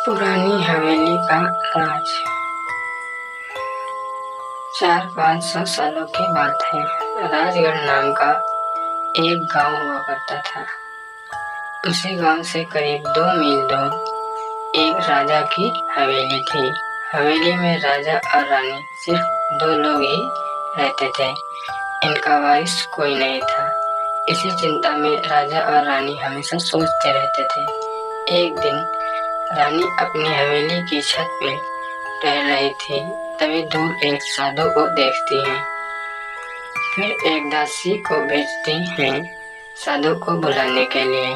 पुरानी हवेली का राज। 400-500 सालों की बात है। राजगढ़ नाम का एक गांव हुआ करता था। उसी गांव से करीब 2 मील दूर एक राजा की हवेली थी। हवेली में राजा और रानी सिर्फ 2 लोग ही रहते थे। इनका वारिस कोई नहीं था। इसी चिंता में राजा और रानी हमेशा सोचते रहते थे। एक दिन रानी अपनी हवेली की छत पे टहल रही थी, तभी दूर एक साधु को देखती हैं। फिर एक दासी को भेजती हैं साधु को बुलाने के लिए।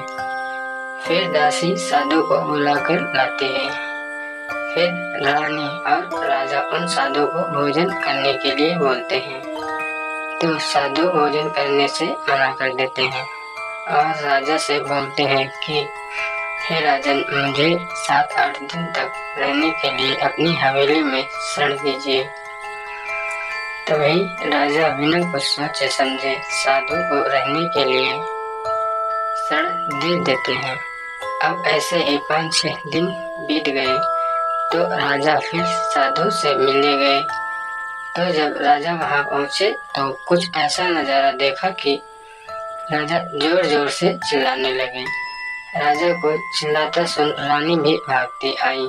फिर दासी साधु को बुलाकर लाती है। फिर रानी और राजा उन साधु को भोजन करने के लिए बोलते हैं, तो साधु भोजन करने से मना कर देते हैं और राजा से बोलते हैं कि हे राजन, मुझे 7-8 दिन तक रहने के लिए अपनी हवेली में शरण दीजिए। तभी राजा बिना कुछ सोचे समझे साधु को रहने के लिए शरण दे देते हैं। अब ऐसे ही 5-6 दिन बीत गए तो राजा फिर साधु से मिलने गए। तो जब राजा वहां पहुंचे तो कुछ ऐसा नजारा देखा कि राजा जोर जोर से चिल्लाने लगे। राजा को चिल्लाता सुन रानी भी भागती आई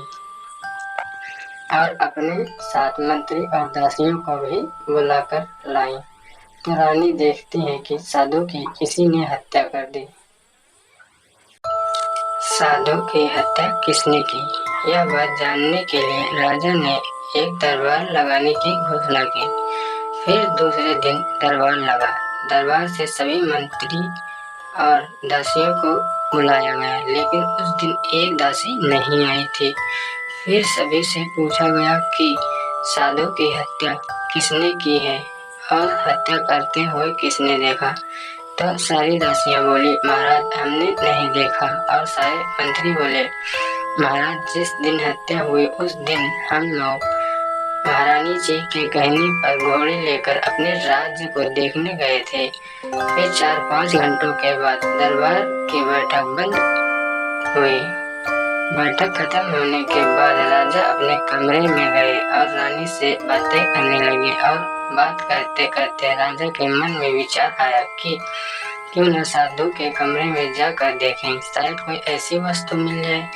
और अपने साथ मंत्री और दासियों को भी बुलाकर लाई। तो रानी देखती है कि साधु की किसी ने हत्या कर दी। साधु की हत्या किसने की, यह बात जानने के लिए राजा ने एक दरबार लगाने की घोषणा की। फिर दूसरे दिन दरबार लगा। दरबार से सभी मंत्री और दासियों को बुलाया गया, लेकिन उस दिन एक दासी नहीं आई थी। फिर सभी से पूछा गया कि साधु की हत्या किसने की है और हत्या करते हुए किसने देखा। तो सारी दासियां बोली, महाराज हमने नहीं देखा। और सारे मंत्री बोले, महाराज जिस दिन हत्या हुई उस दिन हम लोग महारानी जी के कहने पर घोड़े लेकर अपने राज्य को देखने गए थे। फिर 4-5 घंटों के बाद दरबार की बैठक बंद हुई। बैठक खत्म होने के बाद राजा अपने कमरे में गए और रानी से बातें करने लगे। और बात करते करते राजा के मन में विचार आया कि क्यों न साधु के कमरे में जाकर देखें, शायद कोई ऐसी वस्तु मिल जाए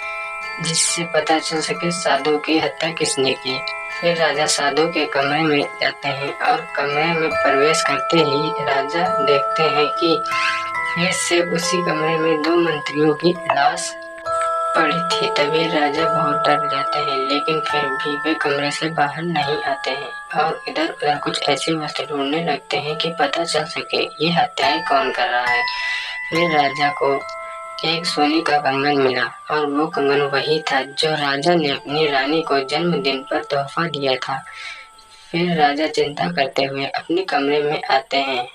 जिससे पता चल सके साधु की हत्या किसने की। फिर राजा साधु के कमरे में जाते हैं और कमरे में प्रवेश करते ही राजा देखते हैं कि फिर से उसी कमरे में 2 मंत्रियों की लाश पड़ी थी। तभी राजा बहुत डर जाते हैं, लेकिन फिर भी वे कमरे से बाहर नहीं आते हैं और इधर उधर कुछ ऐसी वस्तु ढूंढने लगते हैं कि पता चल सके ये हत्याएं कौन कर रहा है। फिर राजा को एक सोने का कंगन मिला और वो कंगन वही था जो राजा ने अपनी रानी को जन्मदिन पर तोहफा दिया था। फिर राजा चिंता करते हुए अपने कमरे में आते हैं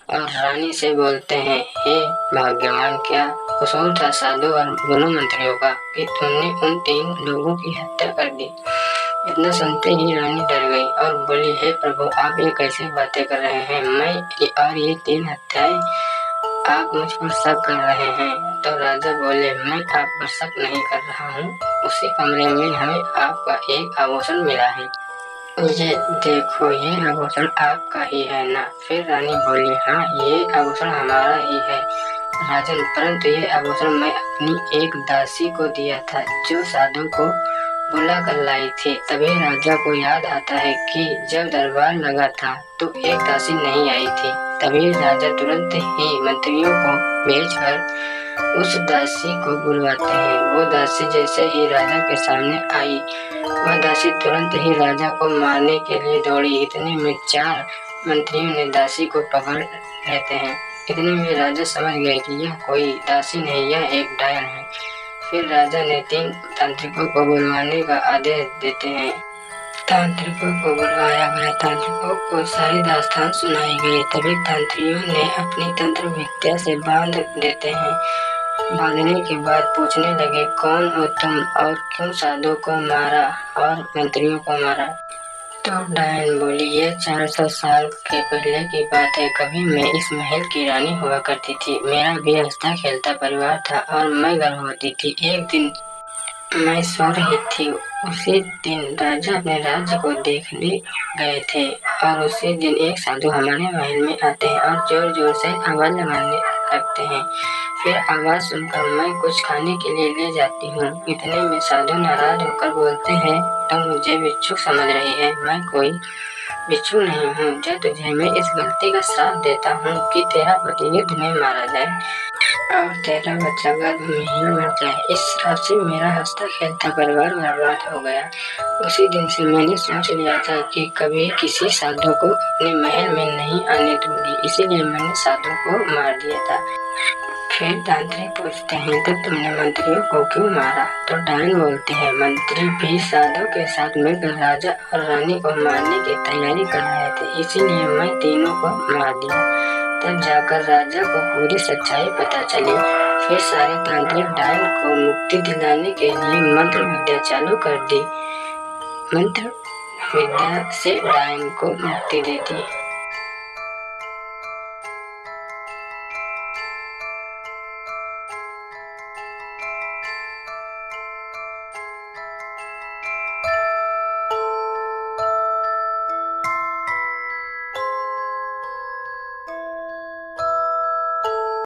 और रानी से बोलते हैं, हे भाग्यवान, क्या कसूर था साधु और दोनों मंत्रियों का कि तुमने उन 3 लोगों की हत्या कर दी। इतना सुनते ही रानी डर गई और बोली, हे प्रभु, आप ये कैसे बातें कर रहे हैं? मैं और ये 3 हत्याएं, आप मुझ पर शक कर रहे हैं। तो राजा बोले, मैं आप पर शक नहीं कर रहा हूँ। उसी कमरे में हमें आपका एक आभूषण मिला है। ये देखो, ये आभूषण आपका ही है ना? फिर रानी बोली, हाँ, ये आभूषण हमारा ही है राजन, परंतु ये आभूषण मैं अपनी एक दासी को दिया था जो साधु को बुला कर लाई थी। तभी राजा को याद आता है कि जब दरबार लगा था तो एक दासी नहीं आई थी। तभी राजा तुरंत ही मंत्रियों को भेजकर उस दासी को बुलवाते हैं। वो दासी जैसे ही राजा के सामने आई, वह दासी तुरंत ही राजा को मारने के लिए दौड़ी। इतने में 4 मंत्रियों ने दासी को पकड़ लेते हैं। इतने में राजा समझ गए कि यह कोई दासी नहीं, यह एक डायन है। फिर राजा ने 3 तांत्रिकों को बुलवाने का आदेश देते हैं। तांत्रिकों को बुलवाया गया। तांत्रिकों को सारी दास्तान सुनाई गई। तभी तांत्रिकों ने अपनी तंत्र विद्या से बांध देते हैं। बांधने के बाद पूछने लगे, कौन हो तुम और क्यों साधु को मारा और मंत्रियों को मारा? तो डायन बोली, ये 400 साल के पहले की बात है। कभी मैं इस महल की रानी हुआ करती थी। मेरा भी हंसता खेलता परिवार था और मैं गर्भवती थी। एक दिन मैं सो रही थी। उसी दिन राजा अपने राज्य को देखने गए थे और उसी दिन एक साधु हमारे महल में आते हैं और जोर जोर से आवाज लगाने लगते हैं। फिर आवाज सुनकर मैं कुछ खाने के लिए ले जाती हूँ। इतने में साधु नाराज होकर बोलते हैं, तुम मुझे भिक्षुक समझ रही है। मैं कोई भिक्षुक नहीं हूँ जो तुझे मैं इस गलती का श्राप देता हूँ कि तेरा पति युद्ध में मारा जाए और तेरा बच्चा गर्भ में ही मर जाए। इस श्राप से मेरा हंसता खेलता परिवार बर्बाद हो गया। उसी दिन से मैंने सोच लिया था कि कभी किसी साधु को अपने महल में नहीं आने दूंगी, इसीलिए मैंने साधु को मार दिया था। फिर तांत्रिक पूछते हैं, तो तुमने मंत्रियों को क्यों मारा? तो डायन बोलते हैं, मंत्री भी साधु के साथ मिलकर राजा और रानी को मारने की तैयारी कर रहे थे, इसीलिए मैं तीनों को मार दिया। तब जाकर राजा को पूरी सच्चाई पता चली। फिर सारे तांत्रिक डायन को मुक्ति दिलाने के लिए मंत्र विद्या चालू कर दी। मंत्र विद्या से डायन को मुक्ति दे दी।